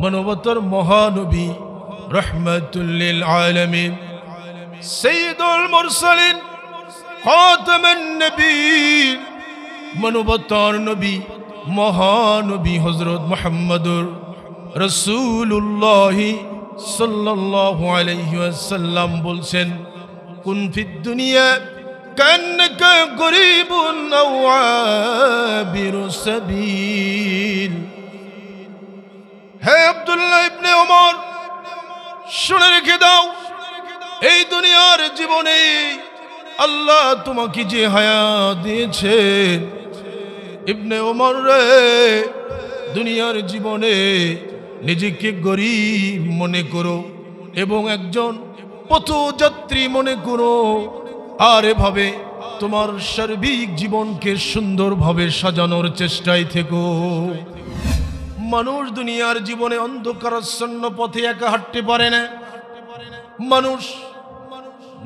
মানবতার মহানবী রহমাতুল লিল আলামিন সাইয়্যিদুল মুরসালিন খাতামুন নবীয়্যিন মানবতার নবী মহানবী হযরত মুহাম্মদুর রাসূলুল্লাহ সাল্লাল্লাহু আলাইহি ওয়াসাল্লাম বলছেন কুন ফিদ দুনিয়া কান্নাকা গরীবুন আও আবিরু সাবিল। হে আব্দুল্লাহ ইবনে ওমর, শুনে রেখে দাও, এই দুনিয়ার জীবনে আল্লাহ তোমাকে যে হায়াত দিয়েছেন, ইবনে ওমর রে, দুনিয়ার জীবনে নিজেকে গরীব মনে করো এবং একজন পথযাত্রী মনে করো, আর এভাবে তোমার সার্বিক জীবনকে সুন্দরভাবে সাজানোর চেষ্টায় থেকো। মানুষ দুনিয়ার জীবনে অন্ধকারাচ্ছন্ন পথে একা হাঁটতে পারে না। মানুষ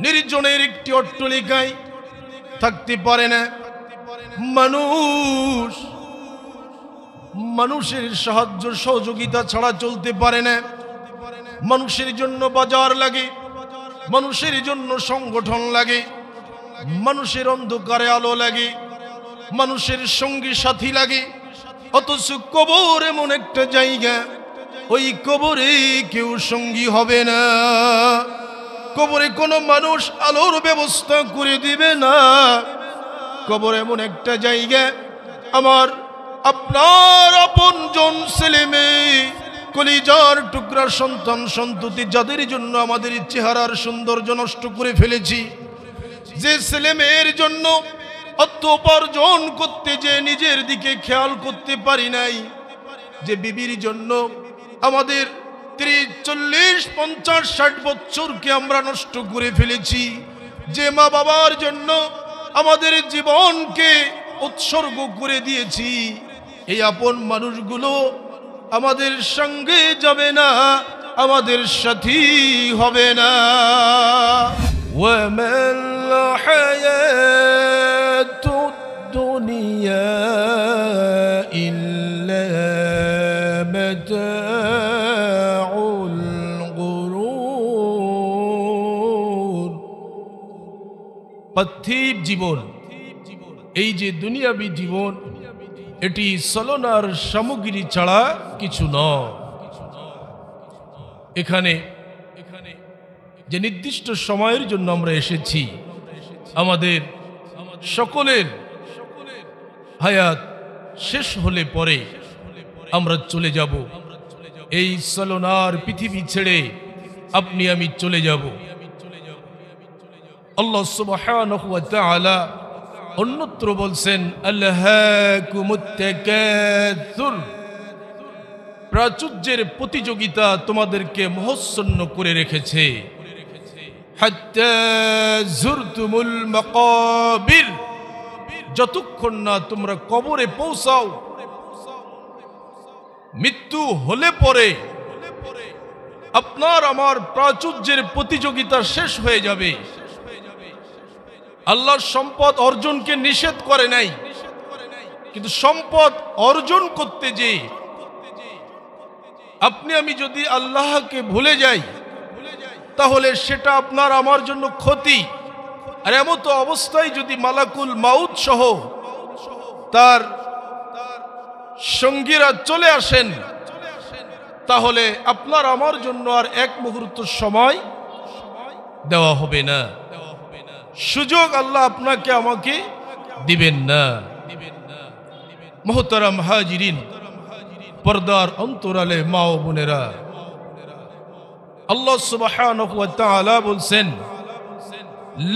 নির্জনের একটি অট্টালিকায় থাকতে পারে না। মানুষের সাহায্য সহযোগিতা ছাড়া চলতে পারে না। মানুষের জন্য বাজার লাগে, মানুষের জন্য সংগঠন লাগে, মানুষের অন্ধকারে আলো লাগে, মানুষের সঙ্গী সাথী লাগে। অথচ কবর এমন একটা জায়গা, ওই কবরে কেউ সঙ্গী হবে না। কবরে কোনো মানুষ আলোর ব্যবস্থা করে দিবে না। কবর এমন একটা জায়গা, আমার আপনার আপনজন ছেলে মেয়ে, কলিজার টুকরা সন্তান সন্ততি, যাদের জন্য আমাদের চেহারার সৌন্দর্য নষ্ট করে ফেলেছি, যে ছেলে মেয়ের জন্য অর্থ উপার্জন করতে যে নিজের দিকে খেয়াল করতে পারি নাই, যে বিবির জন্য আমাদের 30, 40, 50, 60 বছরকে আমরা নষ্ট করে ফেলেছি, যে মা বাবার জন্য আমাদের জীবনকে উৎসর্গ করে দিয়েছি, এই আপন মানুষগুলো আমাদের সঙ্গে যাবে না, আমাদের সাথী হবে না। ওয়ামাল হায়াতুদ দুনিয়া ইল্লা মাতাউল গুরুর। পার্থিব জীবন, এই যে দুনিয়াবী জীবন, এটি ছলনার সামগ্রী ছাড়া কিছু নয়। এখানে যে নির্দিষ্ট সময়ের জন্য আমরা এসেছি, আমাদের সকলের হায়াত শেষ হলে পরে আমরা চলে যাব। এই ছলনার পৃথিবী ছেড়ে আপনি আমি চলে যাব। আল্লাহ সুবহানাহু ওয়া তাআলা অন্যত্র বলছেন আল্লাহাকুমুত তাকাসুর, প্রাচুর্যের প্রতিযোগিতা তোমাদেরকে মোহাচ্ছন্ন করে রেখেছে। হাত্তা যুরতুমুল মাকাবির, যতক্ষণ না তোমরা কবরে পৌঁছাও। মৃত্যু হলে পরে আপনার আমার প্রাচুর্যের প্রতিযোগিতা শেষ হয়ে যাবে। আল্লাহর সম্পদ অর্জনকে নিষেধ করে নাই, কিন্তু সম্পদ অর্জন করতে যে আপনি আমি যদি আল্লাহকে ভুলে যাই, তাহলে সেটা আপনার আমার জন্য ক্ষতি। আর এমত অবস্থায় যদি মালাকুল মাউত সহ তার সঙ্গীরা চলে আসেন, তাহলে আপনার আমার জন্য আর এক মুহূর্ত সময় দেওয়া হবে না, সুযোগ আল্লাহ আপনাকে আমাকে দিবেন না। মুহতারাম হাজিরিন, পর্দার অন্তরালে মা ও বোনেরা, আল্লাহ সুবহানাহু ওয়া তাআলা বলছেন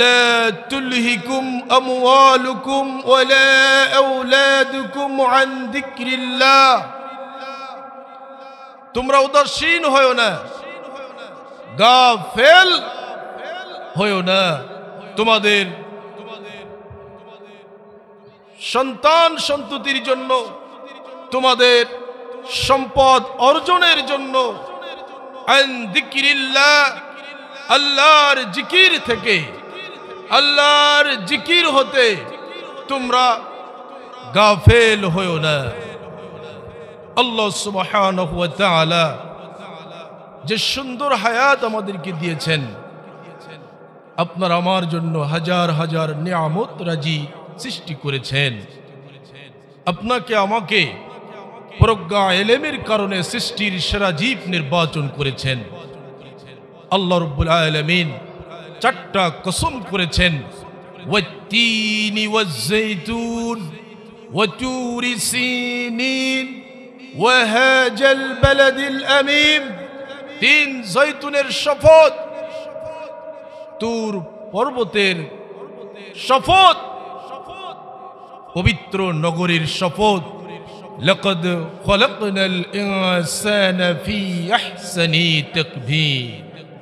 লা তুলহিকুম আমওয়ালুকুম ওয়ালা আওলাদুকুম আন যিকরিল্লাহ। তোমরা উদাসীন হয়ো না, গাফেল হয়ো না। তোমাদের সন্তান সন্ততির জন্য, তোমাদের সম্পদ অর্জনের জন্য আন যিকরিল্লাহ, আল্লাহর জিকির থেকে, আল্লাহর জিকির হতে তোমরা গাফেল হয়ো না। আল্লাহ সুবহানাহু ওয়া তাআলা যে সুন্দর হায়াত আমাদেরকে দিয়েছেন, আপনার আমার জন্য হাজার হাজার নিয়ামত রাজি সৃষ্টি করেছেন। আপনাকে আমাকে প্রজ্ঞা এলেমের কারণে সৃষ্টির সেরা জীব নির্বাচন করেছেন। আল্লাহ রাব্বুল আলামিন চারটা কসম করেছেন, ওয়াত্তিনি ওয়াজ্জাইতুন ওয়াতুরি সিনিন ওয়াহাজাল বালাদিল আমিন। তিন জৈতুনের শপথ, তুর পর্বতের শপথ, পবিত্র নগরীর শপথ। লাকাদ খলাকনাল ইনসানা ফি আহসানি তাকবীর।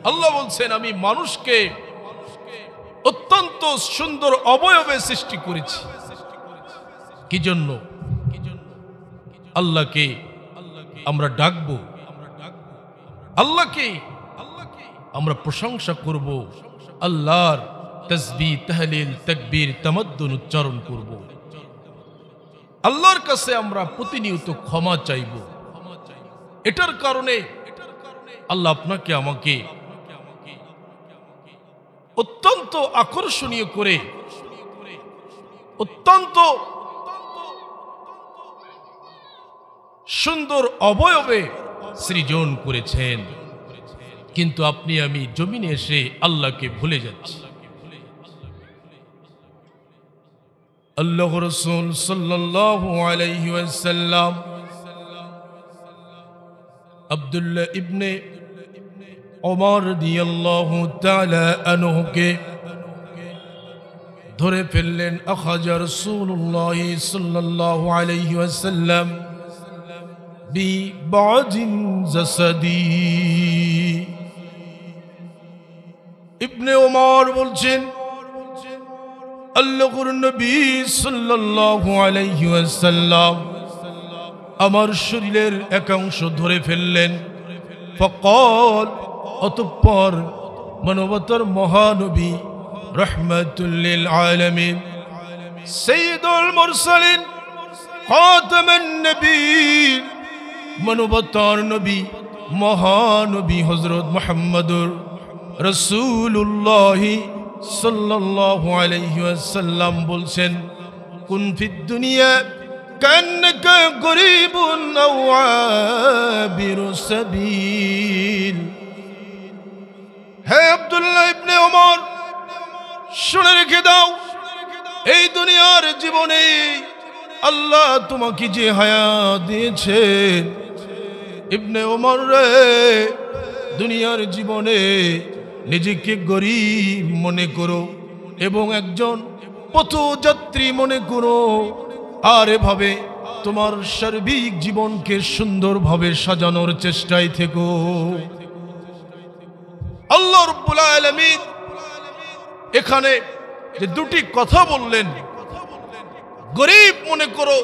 আল্লাহ বলছেন, আমি মানুষকে অত্যন্ত সুন্দর অবয়বে সৃষ্টি করেছি। কি জন্য? আল্লাহকে আমরা ডাকবো, আল্লাহকে আমরা প্রশংসা করব, আল্লাহর তাসবিহ তাহলিল তাকবীর তামাদ্দুন উচ্চারণ করব, আল্লাহর কাছে আমরা প্রতিনিয়ত ক্ষমা চাইব। এটার কারণে আল্লাহ আপনাকে আমাকে অত্যন্ত আকর্ষণীয় করে অত্যন্ত সুন্দর অবয়বে সৃজন করেছেন। কিন্তু আপনি আমি জমিনে এসে আল্লাহকে ভুলে যাচ্ছি। আল্লাহ রাসূল সাল্লাল্লাহু আলাইহি ওয়াসাল্লাম আব্দুল্লাহ ইবনে ওমর রাদিয়াল্লাহু তাআলা আনহুকে ধরে ফেললেন। আখাযা রাসূলুল্লাহ সাল্লাল্লাহু আলাইহি ওয়াসাল্লাম বিবাদিন জাসাদি। ইবনে ওমর বলছেন, আল্লাহর নবী সাল্লাল্লাহু আলাইহি ওয়াসাল্লাম আমার শরীরের একাংশ ধরে ফেললেন। ফাকাল, অতঃপর মানবতার মহানবী রাহমাতুল লিল আলামিন সাইয়্যিদুল মুরসালিন খাতামুন নবীয়্যিন, মানবতার নবী মহানবী হযরত মুহাম্মদুর রাসূলুল্লাহ সাল্লাল্লাহু আলাইহি ওয়াসাল্লাম বলছেন, কুন ফিদ দুনিয়া কান্নাকা গরীবুন আও আবিরু সাবিল। হে আব্দুল্লাহ ইবনে ওমর, শুনে রেখে দাও, এই দুনিয়ার জীবনে আল্লাহ তোমাকে যে হায়াত দিয়েছেন, ইবনে ওমর রে, দুনিয়ার জীবনে নিজেকে গরীব মনে করো এবং একজন পথযাত্রী মনে করো, আর এভাবে তোমার সার্বিক জীবনকে সুন্দরভাবে সাজানোর চেষ্টায় থেকো। আল্লাহ রাব্বুল আলামিন এখানে যে দুটি কথা বললেন, গরীব মনে করো,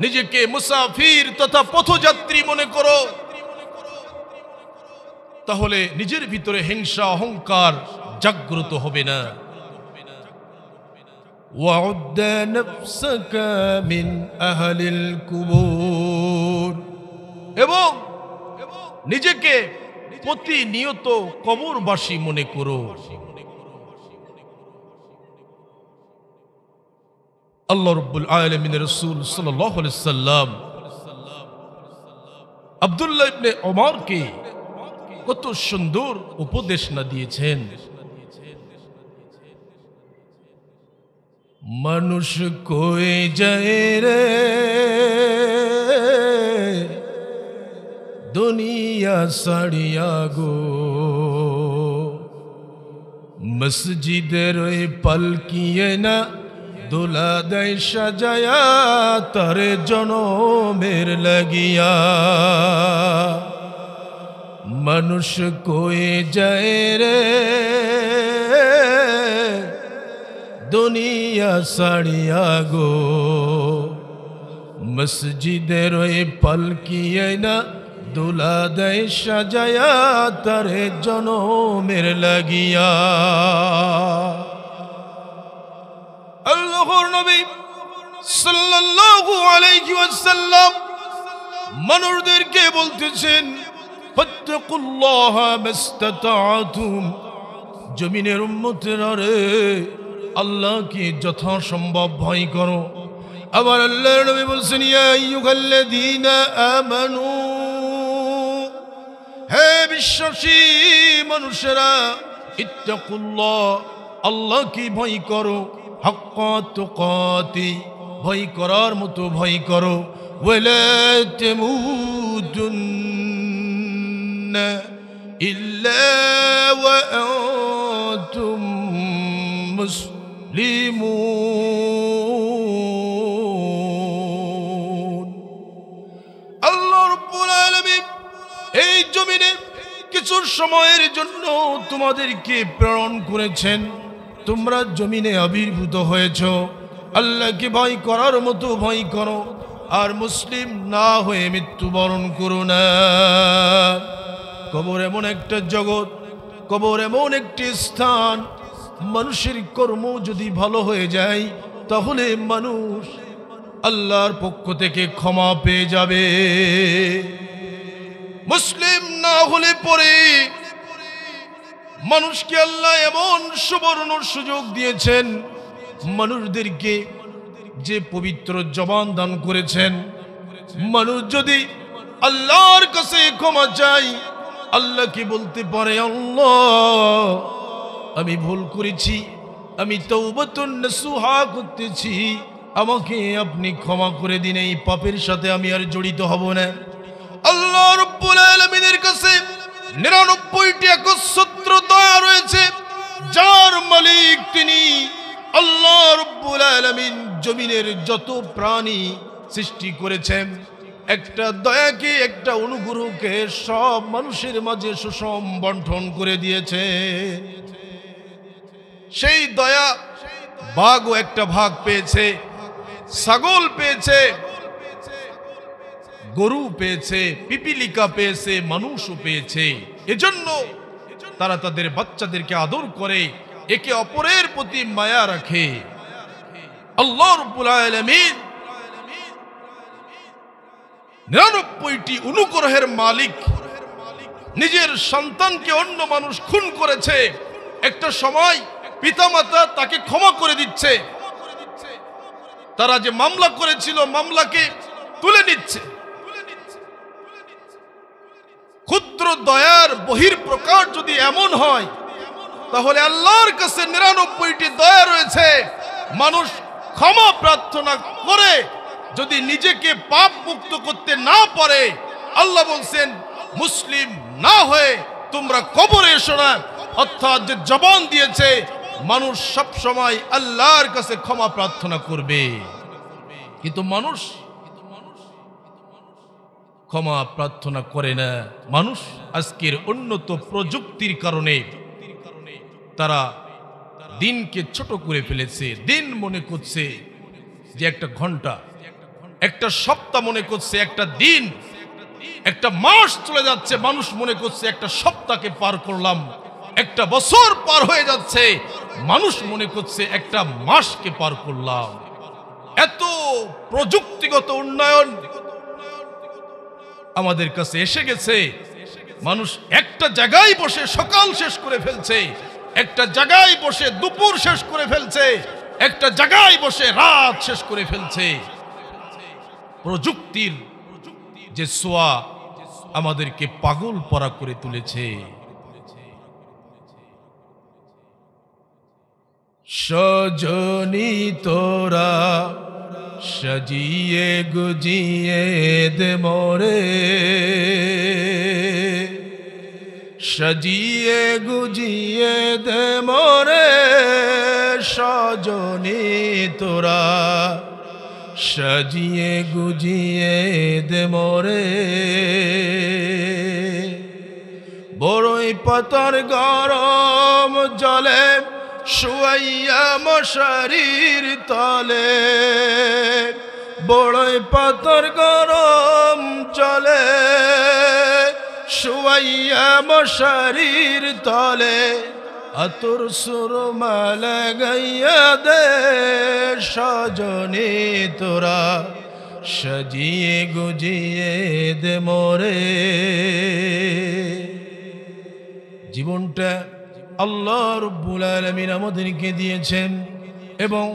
নিজেকে মুসাফির তথা পথযাত্রী মনে করো, তাহলে নিজের ভিতরে হিংসা অহংকার জাগ্রত হবে না। ওয়াউদ্দ নাফসাকা মিন আহলিল কুবুর, এবং নিজেকে প্রতিনিয়ত কবরবাসী মনে করো। আল্লাহ রাব্বুল আলামিনের রাসূল সাল্লাল্লাহু আলাইহি সাল্লাম আব্দুল্লাহ ইবনে ওমরকে কত সুন্দর উপদেশ না দিয়েছেন। মানুষ কয়ে যায় রে দুনিয়া ছাড়িয়া গো, মসজিদের ওই পালকিয়ে না দোলা দেয় সাজায়া তারে জনমের লাগিয়া। মানুষ কয়ে যায় রে দুনিয়া ছাড়িয়া গো, মসজিদের ওই পালকিয়ে না দোলা দেয় সাজায়া তারে জনমের লাগিয়া। আল্লাহর নবী সাল্লাল্লাহু আলাইহি ওয়াসাল্লাম মানুষদেরকে বলতেছেন, ফাত্তাকুল্লাহ মাস্তাতাতুম, জমিনের উম্মতেরা রে, আল্লাহকে যথাসম্ভব ভয় করো। আবার আল্লাহর নবী বলছেন, ইয়া আইয়ুহাল্লাযীনা আমানু, হে বিশ্বাসী মানুষেরা, ইত্তাকুল্লাহ, আল্লাহকে ভয় করো, হাক্কা তুকাতি, ভয় করার মতো ভয় করো, ওয়ালা তামুতুন্না ইল্লা ওয়া আনতুম মুসলিমুন। আল্লাহ রাব্বুল আলামিন এই জমিনে কিছু সময়ের জন্য তোমাদেরকে প্রেরণ করেছেন, তোমরা জমিনে আবির্ভূত হয়েছ, আল্লাহকে ভয় করার মতো ভয় করো, আর মুসলিম না হয়ে মৃত্যুবরণ করো না। কবর এমন একটা জগৎ, কবর এমন একটি স্থান, মানুষের কর্ম যদি ভালো হয়ে যায় তাহলে মানুষ আল্লাহর পক্ষ থেকে ক্ষমা পেয়ে যাবে। মুসলিম না হলে পরে মানুষকে আল্লাহ এমন সুবর্ণ সুযোগ দিয়েছেন, মানুষদেরকে যে পবিত্র জবান দান করেছেন, মানুষ যদি আল্লাহর কাছে ক্ষমা চায়, আল্লাহকে বলতে পারে, আল্লাহ আমি ভুল করেছি, আমি তাওবাতুন নাসুহা করতেছি, আমাকে আপনি ক্ষমা করে দিন, এই পাপের সাথে আমি আর জড়িত হব না। আল্লাহ রাব্বুল আলামিনের কাছে 99টি একচ্ছত্র দয়া রয়েছে, যার মালিক তিনি আল্লাহ রাব্বুল আলামিন। জমিনের যত প্রাণী সৃষ্টি করেছেন, একটা দয়াকে, একটা অনুগ্রহকে সব মানুষের মাঝে সুষম বন্টন করে দিয়েছে। সেই দয়া বাঘও একটা ভাগ পেয়েছে, ছাগল পেয়েছে, গরু পেয়েছে, পিপিলিকা পেয়েছে, মানুষও পেয়েছে। এজন্য তারা তাদের বাচ্চাদেরকে আদর করে, একে অপরের প্রতি মায়া রাখে। আল্লাহ রাব্বুল আলামিন 99টি অনুগ্রহের মালিক, নিজের সন্তানকে অন্য মানুষ খুন করেছে, একটা সময় পিতামাতা তাকে ক্ষমা করে দিচ্ছে, তারা যে মামলা করেছিল মামলাকে তুলে নিচ্ছে। ক্ষুদ্র দয়ার বহিঃপ্রকাশ যদি এমন হয়, তাহলে আল্লাহর কাছে 99টি দয়া রয়েছে। মানুষ ক্ষমা প্রার্থনা করে যদি নিজেকে পাপ মুক্ত করতে না পারে, আল্লাহ বলছেন মুসলিম না হয়ে তোমরা কবরে এসো না। অর্থাৎ যে জবান দিয়েছে, মানুষ সব সময় আল্লাহর কাছে ক্ষমা প্রার্থনা করবে, কিন্তু মানুষ ক্ষমা প্রার্থনা করে না। মানুষ আজকের উন্নত প্রযুক্তির কারণে তারা দিনকে ছোট করে ফেলেছে। দিন মনে করছে যে একটা ঘন্টা, একটা সপ্তাহ মনে করছে একটা দিন, একটা মাস চলে যাচ্ছে, মানুষ মনে করছে একটা সপ্তাহকে পার করলাম, একটা বছর পার হয়ে যাচ্ছে, মানুষ মনে করছে একটা মাসকে পার করলাম। এত প্রযুক্তিগত উন্নয়ন আমাদের কাছে এসে গেছে, মানুষ একটা জায়গায় বসে সকাল শেষ করে ফেলছে, একটা জায়গায় বসে দুপুর শেষ করে ফেলছে, একটা জায়গায় বসে রাত শেষ করে ফেলছে। প্রযুক্তির যে ছোঁয়া আমাদেরকে পাগল পরা করে তুলেছে। সজনী তোরা সাজিয়ে গুজিয়ে দে মোরে, সাজিয়ে গুজিয়ে দে মোরে, সজনী তোরা সাজিয়ে গুজিয়ে দে মোরে। বড়ই পাতার গরম জলে শুয়াইয়া মশারির তলে, বড়ই পাতার গরম জলে শুয়াইয়া মশারির তলে, আতর সুরমা লাগাইয়া দে সজনী তোরা সাজিয়ে গুজিয়ে দে মোরে। জীবনটা আল্লাহ রাব্বুল আলামিন আমাদেরকে দিয়েছেন এবং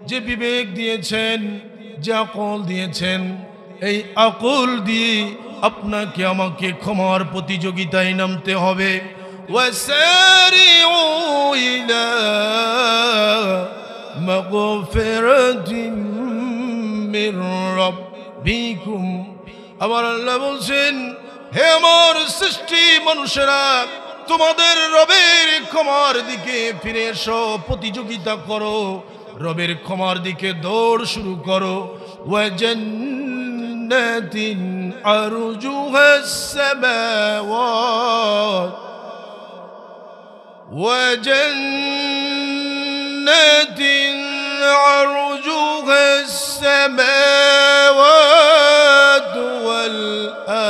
যে বিবেক দিয়েছেন, যে আকল দিয়েছেন, এই আকল দিয়ে আপনাকে আমাকে ক্ষমার প্রতিযোগিতায় নামতে হবে। ওয়াসারিউ ইলা মাগফিরাতিন মির রাব্বিকুম। আমার আল্লাহ বলছেন, হে আমার সৃষ্টি মানুষেরা, তোমাদের রবের ক্ষমার দিকে ফিরে এসো, প্রতিযোগিতা করো, রবের ক্ষমার দিকে দৌড় শুরু করো। ওয়াজান্নাতিন আরজুহাস সামাওয়াত ওয়াজান্নাতিন আরজুহাস সামাওয়াত ওয়াল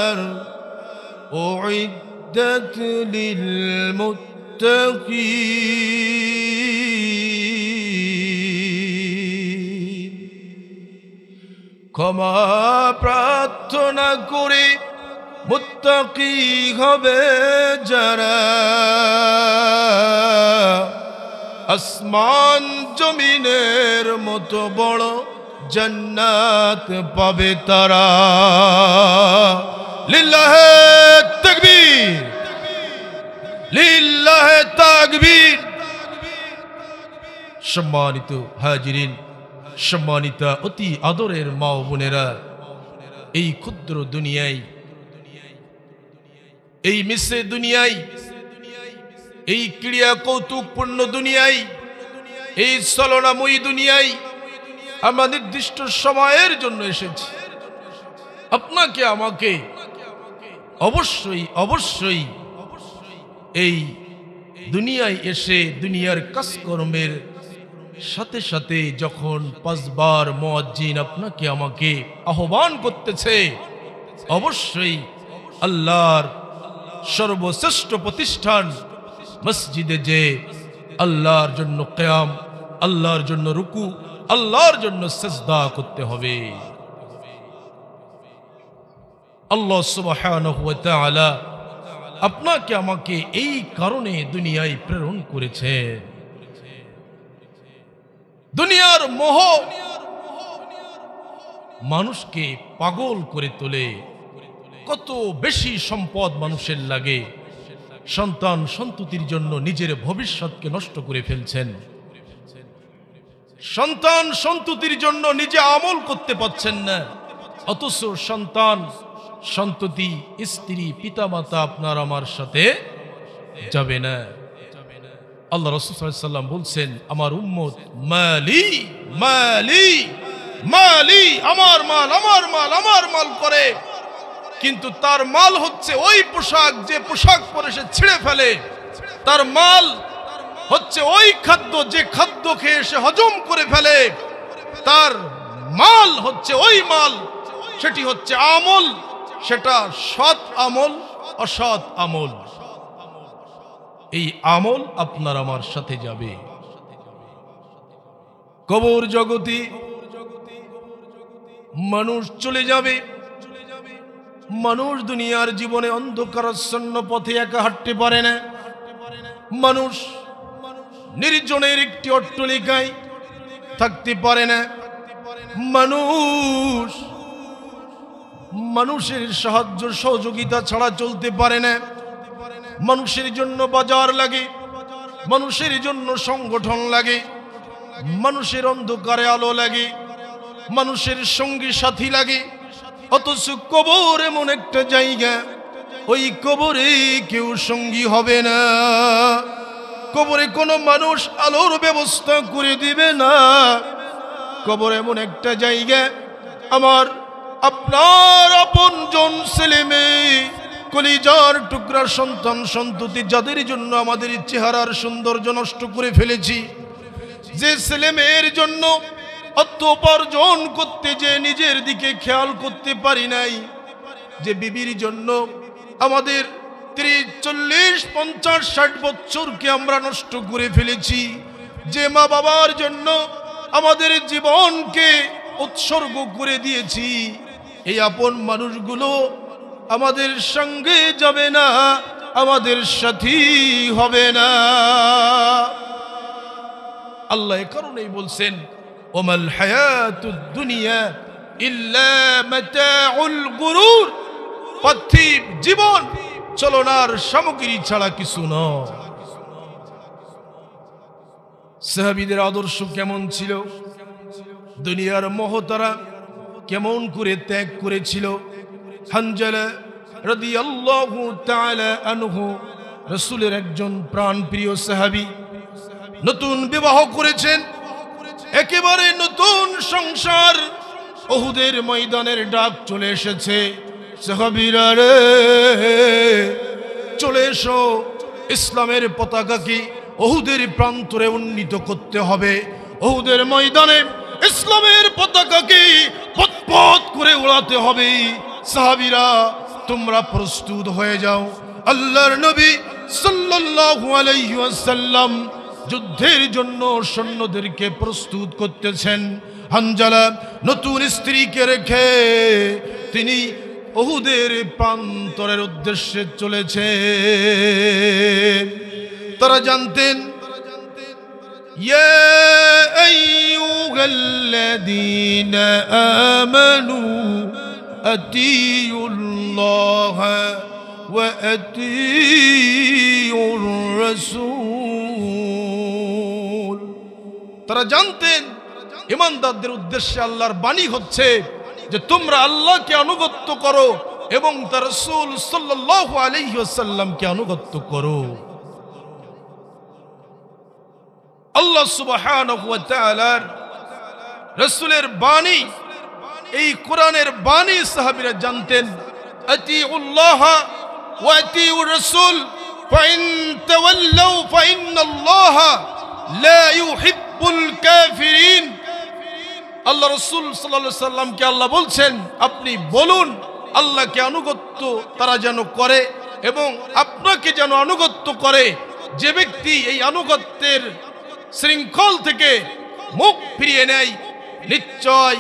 আরদ উইদ্দাত লিল মুত্তাকিন। ক্ষমা প্রার্থনা করে মুত্তাকি হবে যারা, আসমান জমিনের মতো বড় জান্নাত পাবে তারা। লিল্লাহে তাকবীর, লিল্লাহে তাকবীর। সম্মানিত হাজিরিন, সম্মানিতা অতি আদরের মা ও বোনেরা, এই ক্ষুদ্র দুনিয়ায়, এই মিশ্রে দুনিয়ায়, এই ক্রিয়া কৌতুকপূর্ণ দুনিয়ায়, এই ছলনাময়ী দুনিয়ায় আমরা নির্দিষ্ট সময়ের জন্য এসেছি। আপনাকে আমাকে অবশ্যই অবশ্যই এই দুনিয়ায় এসে দুনিয়ার কাজকর্মের সাথে সাথে যখন 5 বার মুয়াজ্জিন আপনাকে আমাকে আহ্বান করতেছে, অবশ্যই আল্লাহর সর্বশ্রেষ্ঠ প্রতিষ্ঠান মসজিদে যে আল্লাহর জন্য কিয়াম, আল্লাহর জন্য রুকু, আল্লাহর জন্য সিজদা করতে হবে। আল্লাহ সুবহানাহু ওয়া তাআলা আপনাকে আমাকে এই কারণে দুনিয়ায় প্রেরণ করেছে। দুনিয়ার মোহ মানুষকে পাগল করে তোলে। কত বেশি সম্পদ মানুষের লাগে, সন্তান সন্ততির জন্য নিজের ভবিষ্যৎকে নষ্ট করে ফেলছেন। সন্তান সন্ততির জন্য নিজে আমল করতে পারছেন না, অথচ সন্তান সন্ততি স্ত্রী পিতামাতা আপনার আমার সাথে যাবে না। আল্লাহ রাসূল সাল্লাল্লাহু আলাইহি ওয়াসাল্লাম বলছেন, আমার উম্মত মালি মালি মালি, আমার মাল আমার মাল আমার মাল করে, কিন্তু তার মাল হচ্ছে ওই পোশাক যে পোশাক পরে সে ছিঁড়ে ফেলে। তার মাল হচ্ছে ওই খাদ্য যে খাদ্য খেয়ে সে হজম করে ফেলে। তার মাল হচ্ছে ওই মাল, সেটি হচ্ছে আমল, সেটা সৎ আমল অসৎ আমল। এই আমল আপনার আমার সাথে যাবে। কবর জগতে মানুষ চলে যাবে। মানুষ দুনিয়ার জীবনে অন্ধকারাচ্ছন্ন পথে একা হাঁটতে পারে না। মানুষ নির্জনের একটি অট্টালিকায় থাকতে পারে না। মানুষ মানুষের সাহায্য সহযোগিতা ছাড়া চলতে পারে না। মানুষের জন্য বাজার লাগে, মানুষের জন্য সংগঠন লাগে, মানুষের অন্ধকারে আলো লাগে, মানুষের সঙ্গী সাথী লাগে। অথচ কবর এমন একটা জায়গা, ওই কবরে কেউ সঙ্গী হবে না। কবরে কোনো মানুষ আলোর ব্যবস্থা করে দিবে না। কবর এমন একটা জায়গা, আমার আপনার আপনজন ছেলে মেয়ে, কলিজার টুকরা সন্তান সন্ততি, যাদের জন্য আমাদের চেহারার সৌন্দর্য নষ্ট করে ফেলেছি, যে ছেলে মেয়ের জন্য অর্থ উপার্জন করতে যে নিজের দিকে খেয়াল করতে পারি নাই, যে বিবির জন্য আমাদের 30, 40, 50, 60 বছরকে আমরা নষ্ট করে ফেলেছি, যে মা বাবার জন্য আমাদের জীবনকে উৎসর্গ করে দিয়েছি, এই আপন মানুষগুলো আমাদের সঙ্গে যাবে না। আমাদের সাথী হবে না। আল্লাহ এ কারণেই বলছেন ওমাল হায়াতুদ দুনিয়া ইল্লা মাতাউল গুরুর, পার্থিব জীবন চলনার সামগ্রী ছাড়া কিছু নয়। সাহাবীদের আদর্শ কেমন ছিল, দুনিয়ার মোহ তারা কেমন করে ত্যাগ করেছিল। হানজালা রাদিয়াল্লাহু তাআলা আনহু রাসূলের একজন প্রাণপ্রিয় সাহাবী, নতুন বিবাহ করেছেন, একেবারে নতুন সংসার। উহুদের ময়দানের ডাক চলে এসেছে, সাহাবীরা রে চলে এসো, ইসলামের পতাকাকে উহুদের প্রান্তরে উন্নীত করতে হবে। উহুদের ময়দানে ইসলামের পতাকাকে পথ করে উড়াতে হবে। সাহাবীরা তোমরা প্রস্তুত হয়ে যাও। আল্লাহর নবী সাল্লাল্লাহু আলাইহি ওয়াসাল্লাম যুদ্ধের জন্য সৈন্যদেরকে প্রস্তুত করতেছেন। হানজালা নতুন স্ত্রীকে রেখে তিনি উহুদের প্রান্তরের উদ্দেশ্যে চলেছে। তারা জানতেন ইয়া আইয়ুহাল্লাযীনা আমানু আতিউল্লাহ ওয়া আতিউর রাসূল। তারা জানতেন ঈমানদারদের উদ্দেশ্যে আল্লাহর বাণী হচ্ছে যে তোমরা আল্লাহকে আনুগত্য করো এবং তার রাসূল সাল্লাল্লাহু আলাইহি ওয়াসাল্লামকে আনুগত্য করো। আল্লাহ সুবহানাহু ওয়া তাআলার রাসূলের বাণী, এই কোরআনের বাণী সাহাবীরা জানতেন। আতিউল্লাহ ওয়া আতিউর রাসূল ফাইন তাওয়াল্লাউ ফাইন্নাল্লাহা লা ইউহিব্বুল কাফিরিন। আল্লাহ রাসূল সাল্লাল্লাহু আলাইহি সাল্লামকে আল্লাহ বলছেন আপনি বলুন আল্লাহকে আনুগত্য তারা যেন করে এবং আপনাকে যেন আনুগত্য করে। যে ব্যক্তি এই আনুগত্যের শৃঙ্খল থেকে মুখ ফিরিয়ে নেয়, নিশ্চয়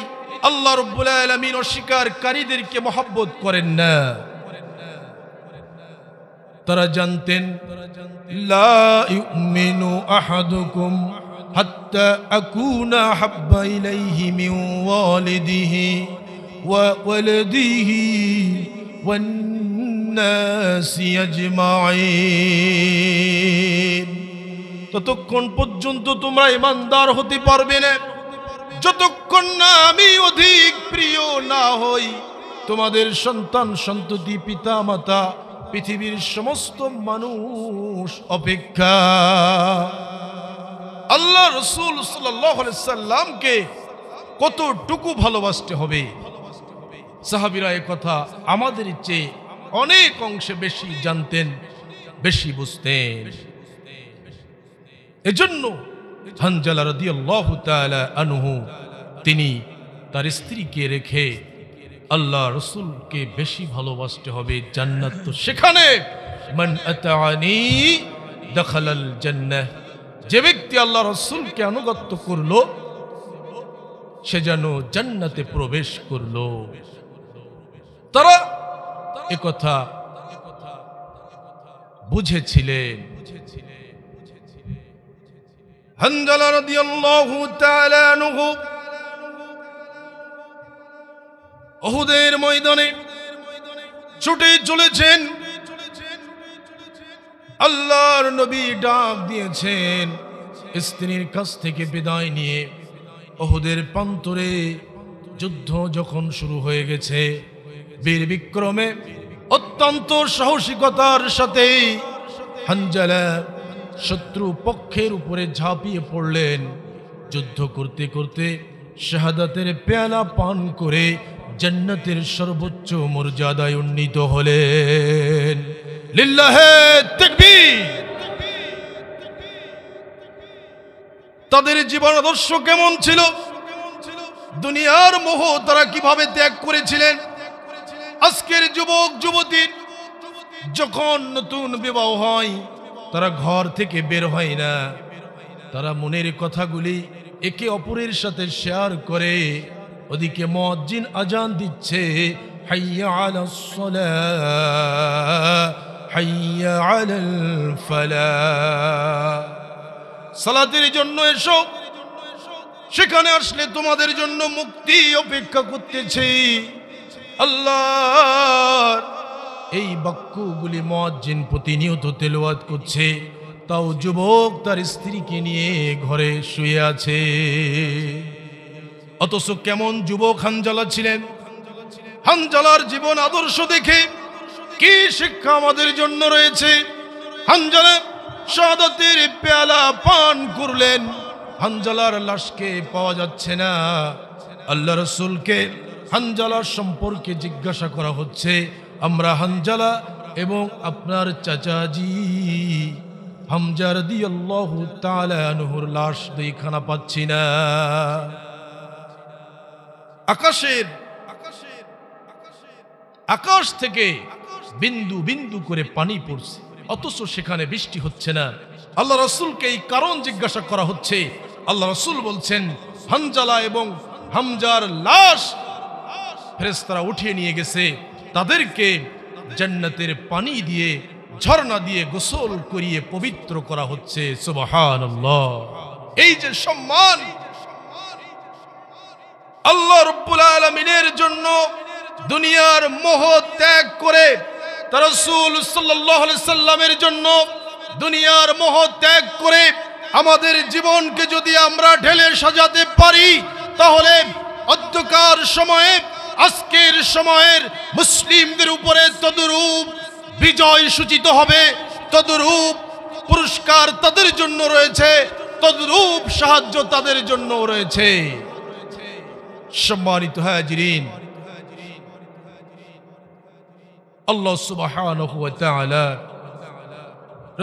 আল্লাহ রাব্বুল আলামিন অস্বীকারীদেরকে মহব্বত করেন না। তারা জানতেন লা ইউমিনু আহাদুকুম হাত্তা আকুনা হাব্বা ইলাইহি মিন ওয়ালিদিহি ওয়া ওয়ালাদিহি ওয়ান নাসি আজমাইন। ততক্ষণ পর্যন্ত তোমরা ঈমানদার হতে পারবে না যতক্ষণ না আমি অধিক প্রিয় না হই তোমাদের সন্তান সন্ততি পিতা মাতা পৃথিবীর সমস্ত মানুষ অপেক্ষা। আল্লাহ রাসূল সাল্লাল্লাহু আলাইহি সাল্লামকে কতটুকু ভালোবাসতে হবে, সাহাবীরা এই কথা আমাদের চেয়ে অনেক অংশে বেশি জানতেন, বেশি বুঝতেন। এজন্য হানজালা রাদিয়াল্লাহু তাআলা আনহু তিনি তার স্ত্রীকে রেখে আল্লাহ রাসূলকে বেশি ভালোবাসতে হবে। জান্নাত তো সেখানে, মান আতাআনি দাখালাল জান্নাহ। যে ব্যক্তি আল্লাহ রাসূলকে আনুগত্য করলো সে যেন জান্নাতে প্রবেশ করলো। তারা একথা বুঝেছিলেন। হানজালা রাদিয়াল্লাহু তাআলা আনহু উহুদের ময়দানে ছুটে চলেছেন। আল্লাহর নবী ডাক দিয়েছেন, স্ত্রীর কাছ থেকে বিদায় নিয়ে উহুদের প্রান্তরে যুদ্ধ যখন শুরু হয়ে গেছে, বীর বিক্রমে অত্যন্ত সাহসিকতার সাথে হানজালা শত্রু পক্ষের উপরে ঝাঁপিয়ে পড়লেন। যুদ্ধ করতে করতে শাহাদাতের পেয়ালা পান করে জান্নাতের সর্বোচ্চ মর্যাদায় উন্নীত হলেন। লিল্লাহে তাকবীর। তাদের জীবন আদর্শ কেমন ছিল, দুনিয়ার মোহ তারা কিভাবে ত্যাগ করেছিলেন। আজকের যুবক যুবতীর যখন নতুন বিবাহ হয় তারা ঘর থেকে বের হয় না, তারা মনের কথাগুলি একে অপরের সাথে শেয়ার করে। ওদিকে মুয়াজ্জিন আজান দিচ্ছে, হাইয়া আলাস সালাহ হাইয়া আলাল ফালাহ। সালাতের জন্য এসো, সেখানে আসলে তোমাদের জন্য মুক্তি অপেক্ষা করতেছে। আল্লাহর এই বাক্যগুলি মুয়াজ্জিন প্রতিনিয়ত তেলাওয়াত করছে, তাও যুবক তার স্ত্রীকে নিয়ে ঘরে শুয়ে আছে। অথচ কেমন যুবক হানজালা ছিলেন! হানজালার জীবন আদর্শ দেখে কি শিক্ষা আমাদের জন্য রয়েছে। হানজালা শাহাদাতের পেয়ালা পান করলেন, হানজালার লাশকে পাওয়া যাচ্ছে না। আল্লাহ রাসূলকে হানজালার সম্পর্কে জিজ্ঞাসা করা হচ্ছে। আমরা হানজালা এবং আপনার চাচাজি হামজা রাদিয়াল্লাহু তাআলা আনহুর লাশ দুইখানা পাচ্ছি না। আকাশ থেকে বিন্দু বিন্দু করে পানি পড়ছে, অথচ সেখানে বৃষ্টি হচ্ছে না। আল্লাহ রাসূলকে এই কারণ জিজ্ঞাসা করা হচ্ছে। আল্লাহ রাসূল বলছেন, হানজালা এবং হামজার লাশ ফেরেশতারা উঠিয়ে নিয়ে গেছে, তাদেরকে জান্নাতের পানি দিয়ে, ঝর্ণা দিয়ে গোসল করিয়ে পবিত্র করা হচ্ছে। সুবহানাল্লাহ! এই যে সম্মান আল্লাহ রাব্বুল আলামিনের জন্য দুনিয়ার মোহ ত্যাগ করে, তার রাসূল সাল্লাল্লাহু আলাইহি সাল্লামের জন্য দুনিয়ার মোহ ত্যাগ করে আমাদের জীবনকে যদি আমরা ঢেলে সাজাতে পারি, তাহলে অধ্যকার সময়ে, আজকের সময়ের মুসলিমদের উপরে তদরূপ বিজয় সূচিত হবে, তদরূপ পুরস্কার তাদের জন্য রয়েছে, তদরূপ সাহায্য তাদের জন্য রয়েছে। সম্মানিত হাজিরিন, আল্লাহ সুবহানাহু ওয়া তাআলা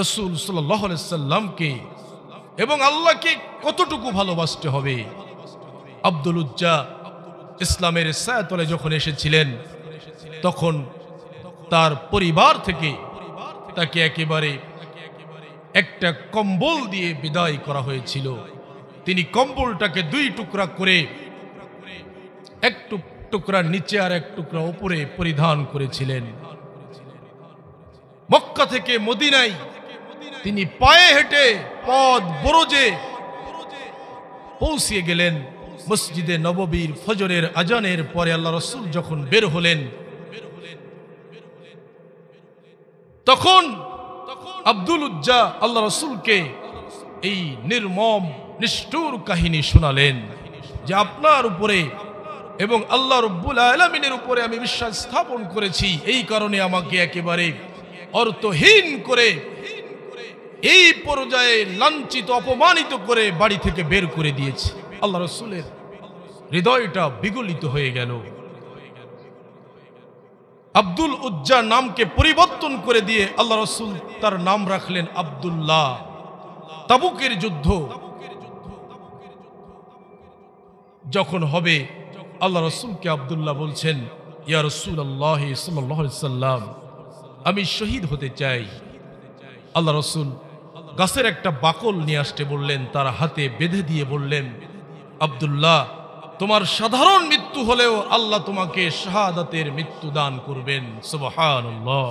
রাসূল সাল্লাল্লাহু আলাইহি সাল্লামকে এবং আল্লাহকে কতটুকু ভালোবাসতে হবে। আব্দুল উজ্জা ইসলামের ছায়াতলে যখন এসেছিলেন, তখন তার পরিবার থেকে তাকে একেবারে একটা কম্বল দিয়ে বিদায় করা হয়েছিল। তিনি কম্বলটাকে দুই টুকরা করে, এক টুকরা নিচে আর এক টুকরা উপরে পরিধান করেছিলেন। মক্কা থেকে মদিনায় তিনি পায়ে হেঁটে পথ বরজে পৌঁছিয়ে গেলেন। মসজিদে নববীর ফজরের আজানের পরে আল্লাহ রাসূল যখন বের হলেন, তখন আব্দুল উজ্জা আল্লাহ রাসূলকে এই নির্মম নিষ্ঠুর কাহিনী শোনালেন যে আপনার উপরে এবং আল্লাহ রাব্বুল আলামিনের উপরে আমি বিশ্বাস স্থাপন করেছি, এই কারণে আমাকে একেবারে অর্থহীন করে, এই পর্যায়ে লাঞ্ছিত অপমানিত করে বাড়ি থেকে বের করে দিয়েছে। আল্লাহ রাসূলের হৃদয়টা বিগলিত হয়ে গেল। আব্দুল উজ্জা নামকে পরিবর্তন করে দিয়ে আল্লাহ রাসূল তার নাম রাখলেন আব্দুল্লাহ। তাবুকের যুদ্ধ যখন হবে, আল্লাহ রাসূলকে আব্দুল্লাহ বলছেন, ইয়া রাসূলুল্লাহ সাল্লাল্লাহু আলাইহি সাল্লাম, আমি শহীদ হতে চাই। আল্লাহ রাসূল গাছের একটা বাকল নিয়ে আসতে বললেন, তার হাতে বেঁধে দিয়ে বললেন, আব্দুল্লাহ, তোমার সাধারণ মৃত্যু হলেও আল্লাহ তোমাকে শাহাদাতের মৃত্যু দান করবেন। সুবহানাল্লাহ!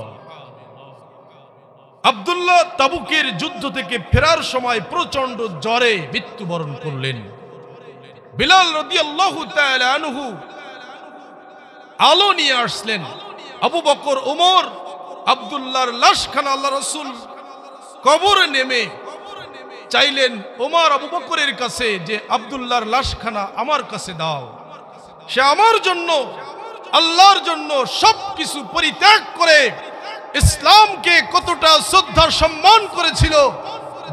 আব্দুল্লাহ তাবুকের যুদ্ধ থেকে ফেরার সময় প্রচন্ড জ্বরে মৃত্যুবরণ করলেন। বিলাল রাদিয়াল্লাহু তাআলা আনহু আলো নিয়ে আসলেন। আবু বকর, ওমর আব্দুল্লাহর লাশখানা আল্লাহ রাসূল কবরে নেমে চাইলেন ওমর আবু বকরের কাছে যে আব্দুল্লাহর লাশখানা আমার কাছে দাও। সে আমার জন্য, আল্লাহর জন্য সবকিছু পরিত্যাগ করে ইসলামকে কতটা শ্রদ্ধা সম্মান করেছিল,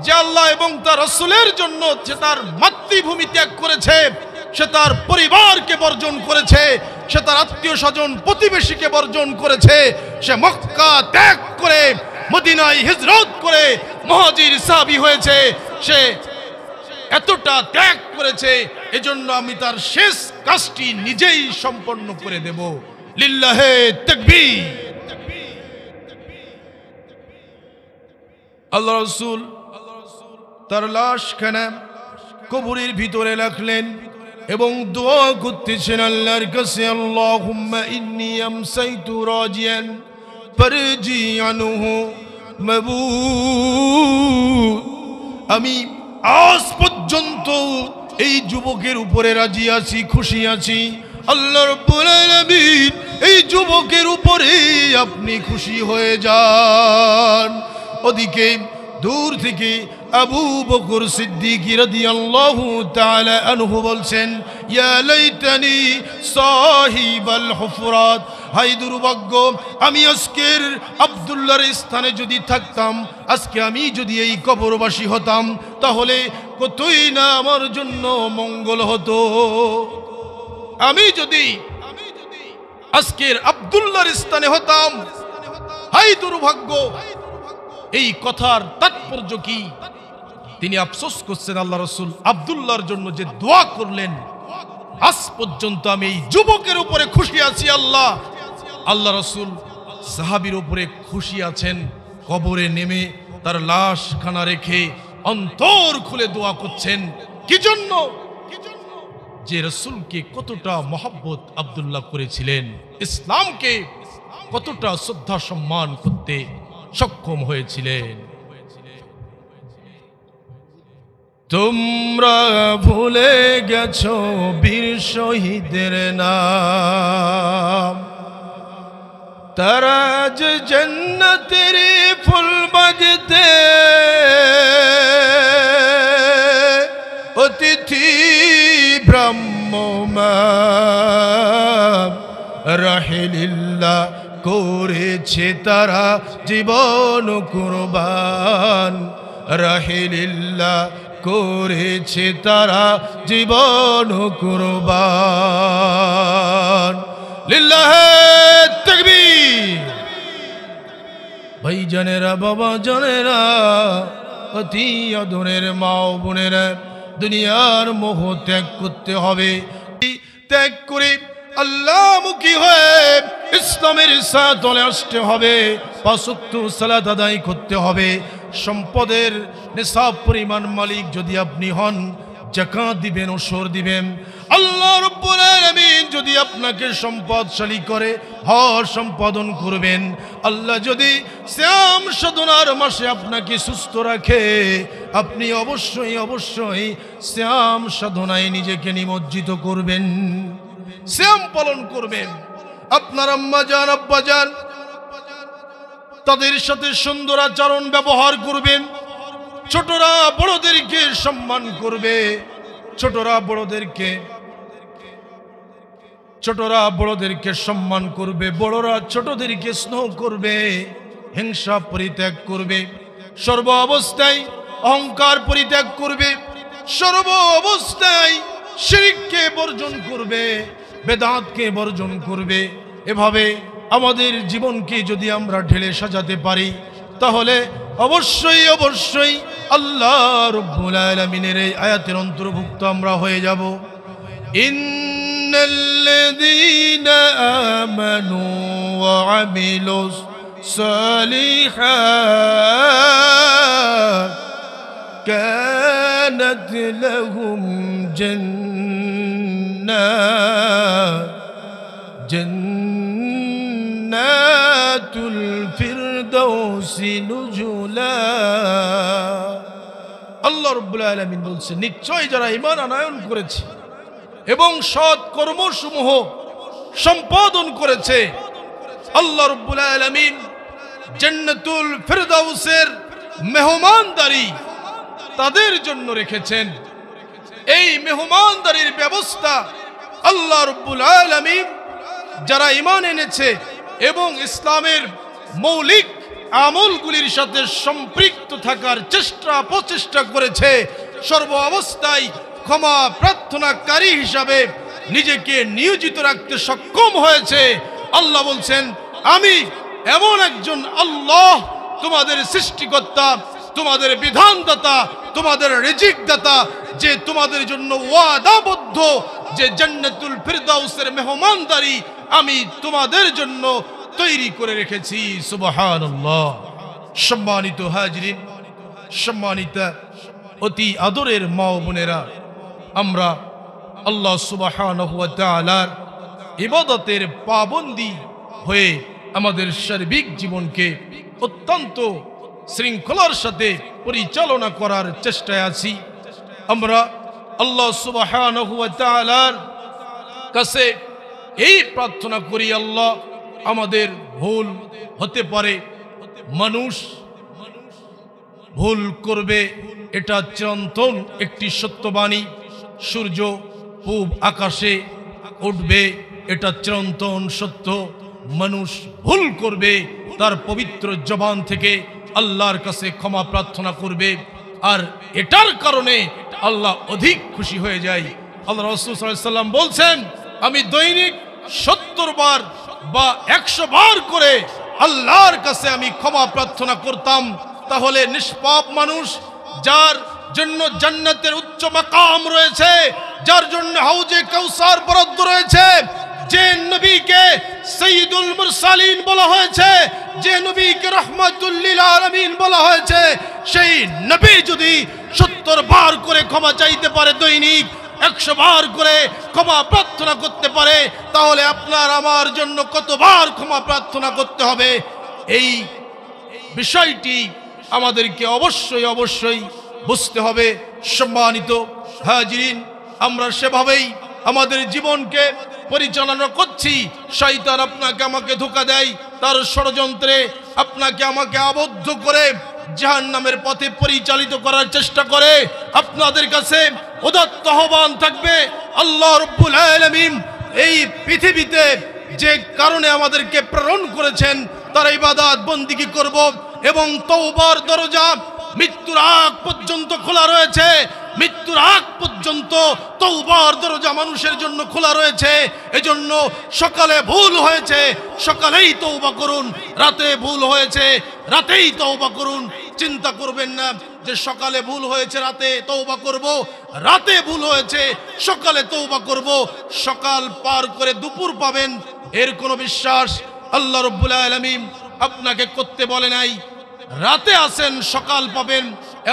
যে আল্লাহ এবং তার রাসূলের জন্য যে তার মাতৃভূমি ত্যাগ করেছে, সে তার পরিবারকে বর্জন করেছে, সে তার আত্মীয় স্বজন প্রতিবেশীকে বর্জন করেছে, সে মক্কা ত্যাগ করে মদিনায় হিজরত করে মুহাজির সাহাবী হয়েছে, সে এতটা ত্যাগ করেছে, এজন্য আমি তার শেষ কাজটি নিজেই সম্পন্ন করে দেব। লিল্লাহে তাকবীর। আল্লাহ রাসূল তার লাশখানা কবরের ভিতরে রাখলেন এবং দোয়া করতেছেন আল্লাহর কাছে, আল্লাহুম্মা ইন্নী আমসাইতু রাজিয়ান ফারজি আনহু মাবুদ। আমি আজ পর্যন্ত এই যুবকের উপরে রাজি আছি, খুশি আছি। আল্লাহ রাব্বুল আলামিন এই যুবকের উপরে আপনি খুশি হয়ে যান। ওদিকে দূর থেকে আবু বকর সিদ্দিক রাদিয়াল্লাহু তাআলা আনহু বলছেন, ইয়া লাইতানি সাহিবাল হুফরাত, হায় দুর্ভাগ্য, আমি আজকের আব্দুল্লাহর স্থানে যদি থাকতাম, আজকে আমি যদি এই কবরবাসী হতাম, তাহলে কতই না আমার জন্য মঙ্গল হতো। আমি যদি আজকের আব্দুল্লাহর স্থানে হতাম, হায় দুর্ভাগ্য। এই কথার তাৎপর্য কি? তিনি আফসোস করছেন আল্লাহ রাসূল আব্দুল্লাহর জন্য যে দোয়া করলেন, আজ পর্যন্ত আমি এই যুবকের উপরে খুশি আছি। আল্লাহ রাসূল সাহাবীর উপরে খুশি আছেন। কবরে নেমে তার লাশ খানা রেখে অন্তর খুলে দোয়া করছেন। কি জন্য? যে রাসূলকে কতটা মহব্বত আব্দুল্লাহ করেছিলেন, ইসলামকে কতটা শ্রদ্ধা সম্মান করতে সক্ষম হয়েছিলেন। তোমরা ভুলে গেছো বীর শহীদের নাম, তারা যে জান্নাতের ফুল বাগিতে অতিথি ব্রাহ্মমান রাহিলিল্লাহ করেছে তারা জীবন কুরবান, রাহিলিল্লাহ করেছে তারা জীবন কুরবান। লিল্লাহে তাকবীর। ভাই জানেরা, বাবা জানেরা, অতি আদরের মা ও বোনেরা, দুনিয়ার মোহ ত্যাগ করতে হবে। ত্যাগ করে আল্লাহমুখী হয়ে ইসলামের সাথে আসতে হবে। ৫ ওয়াক্ত সালাত আদায় করতে হবে। সম্পদের নিসাব পরিমাণ মালিক যদি আপনি হন, যাকাত দিবেন, ওসর দিবেন। আল্লাহ রাব্বুল আলামিন যদি আপনাকে সম্পদশালী করে, হজ সম্পাদন করবেন। আল্লাহ যদি সিয়াম সাধনার মাসে আপনাকে সুস্থ রাখে, আপনি অবশ্যই অবশ্যই সিয়াম সাধনায় নিজেকে নিমজ্জিত করবেন, সিয়াম পালন করবেন। আপনার আম্মা জান, আব্বা জান, তাদের সাথে সুন্দর আচরণ ব্যবহার করবেন। ছোটরা বড়দেরকে সম্মান করবে, ছোটরা বড়দেরকে সম্মান করবে, বড়রা ছোটদেরকে স্নেহ করবে, হিংসা পরিত্যাগ করবে, সর্ব অবস্থায় অহংকার পরিত্যাগ করবে, সর্ব অবস্থায় শিরককে বর্জন করবে, বেদাতকে বর্জন করবে। এভাবে আমাদের জীবনকে যদি আমরা ঢেলে সাজাতে পারি, তাহলে অবশ্যই অবশ্যই আল্লাহ রাব্বুল আলামিনের এই আয়াতের অন্তর্ভুক্ত আমরা হয়ে যাব। ইন্নাল্লাযীনা আমানু ওয়া আমিলুস সালিহাত কানাত লাহুম জান্নাতুল ফিরদাউসি নুজুলা। আল্লাহ রাব্বুল আলামিন বলছেন, নিশ্চয় যারা ঈমান আনয়ন করেছে এবং সৎ কর্মসমূহ সম্পাদন করেছে, আল্লাহ রাব্বুল আলামিন জান্নাতুল ফিরদাউসের মেহমানদারি তাদের জন্য রেখেছেন। এই মেহমানদারির ব্যবস্থা আল্লাহ রাব্বুল আলামিন যারা ঈমান এনেছে এবং ইসলামের মৌলিক আমলগুলির সাথে সম্পৃক্ত থাকার প্রচেষ্টা করেছে, সর্ব অবস্থায় ক্ষমা প্রার্থনাকারী হিসাবে নিজেকে নিয়োজিত রাখতে সক্ষম হয়েছে। আল্লাহ বলছেন, আমি এমন একজন আল্লাহ, তোমাদের সৃষ্টিকর্তা, তোমাদের বিধানদাতা, তোমাদের রিজিক দাতা, যে তোমাদের জন্য ওয়াদাবদ্ধ যে জান্নাতুল ফিরদাউসের মেহমানদারি আমি তোমাদের জন্য তৈরি করে রেখেছি। সুবহানাল্লাহ। সম্মানিত হাজিরিন, সম্মানিত অতি আদরের মা ও বোনেরা, আমরা আল্লাহ সুবহানাহু ওয়া তাআলার ইবাদতের পাবন্দী হয়ে আমাদের সার্বিক জীবনকে অত্যন্ত শৃঙ্খলার সাথে পরিচালনা করার চেষ্টায় আছি। আমরা আল্লাহ সুবহানাহু ওয়া তাআলার কাছে এই প্রার্থনা করি, আল্লাহ আমাদের ভুল হতে পারে, মানুষ ভুল করবে, এটা চিরন্তন একটি সত্যবাণী। সূর্য পূব আকাশে উঠবে, এটা চিরন্তন সত্য। মানুষ ভুল করবে, তার পবিত্র জবান থেকে আল্লাহর কাছে ক্ষমা প্রার্থনা করবে, আর এটার কারণে আল্লাহ অধিক খুশি হয়ে যায়। আল্লাহ রাসূল সাল্লাল্লাহু আলাইহি ওয়াসাল্লাম বলছেন, আমি দৈনিক 70 বার বা 100 বার করে আল্লাহর কাছে আমি ক্ষমা প্রার্থনা করতাম। তাহলে নিষ্পাপ মানুষ, যার জন্য জান্নাতের উচ্চ মাকাম রয়েছে, যার জন্য হাউজে কাউসার বরাদ্দ রয়েছে, যে নবীকে সাইয়্যিদুল মুরসালিন বলা হয়েছে, যে নবীকে রাহমাতুল লিল আলামিন বলা হয়েছে, সেই নবী যদি 70 বার করে ক্ষমা চাইতে পারে, দৈনিক 100 বার করে ক্ষমা প্রার্থনা করতে পারে, তাহলে আপনার আমার জন্য কতবার ক্ষমা প্রার্থনা করতে হবে? এই বিষয়টি আমাদেরকে অবশ্যই বুঝতে হবে। সম্মানিত হাজিরিন, আমরা সেভাবেই আমাদের জীবনকে পরিচালনা করছি। শয়তান আপনাকে আমাকে ধোঁকা দেয়, তার ষড়যন্ত্রে আপনাকে আমাকে আবদ্ধ করে জাহান্নামের পথে পরিচালিত করার চেষ্টা করে। আপনাদের কাছে উদাত্ত আহ্বান থাকবে, আল্লাহ রাব্বুল আলামিন এই পৃথিবীতে যে কারণে আমাদেরকে প্রেরণ করেছেন, তার ইবাদত বন্দেগী করব, এবং তওবার দরজা মৃত্যুর আগ পর্যন্ত খোলা রয়েছে। মৃত্যুর আগ পর্যন্ত তওবার দরজা মানুষের জন্য খোলা রয়েছে। এজন্য সকালে ভুল হয়েছে, সকালেই তওবা করুন। রাতে ভুল হয়েছে, রাতেই তওবা করুন। চিন্তা করবেন না যে সকালে ভুল হয়েছে রাতে তওবা করব, রাতে ভুল হয়েছে সকালে তওবা করব। সকাল পার করে দুপুর পাবেন, এর কোনো বিশ্বাস আল্লাহ রাব্বুল আলামিন আপনাকে করতে বলে নাই। রাতে আসেন সকাল পাবেন,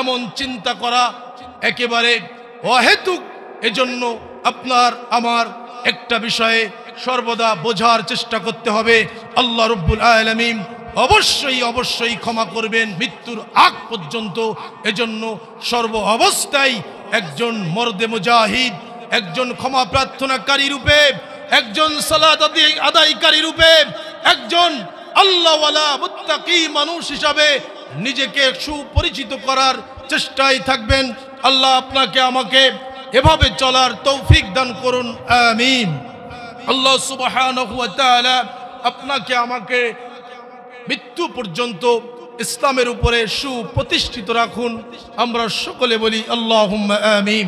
এমন চিন্তা করা একেবারে অহেতুক। এজন্য আপনার আমার একটা বিষয়ে সর্বদা বোঝার চেষ্টা করতে হবে, আল্লাহ রাব্বুল আলামিন অবশ্যই ক্ষমা করবেন মৃত্যুর আগ পর্যন্ত। এজন্য সর্ব অবস্থায় একজন মর্দে মুজাহিদ, একজন ক্ষমা প্রার্থনাকারী রূপে, একজন সালাত আদায়কারী রূপে, একজন আল্লাহওয়ালা মুত্তাকি মানুষ হিসাবে নিজেকে সুপরিচিত করার চেষ্টায় থাকবেন। আল্লাহ আপনাকে আমাকে এভাবে চলার তৌফিক দান করুন, আমিন। আল্লাহ সুবহানাহু ওয়া তাআলা আপনাকে আমাকে মৃত্যু পর্যন্ত ইসলামের উপরে সুপ্রতিষ্ঠিত রাখুন। আমরা সকলে বলি আল্লাহুম্মা আমিন।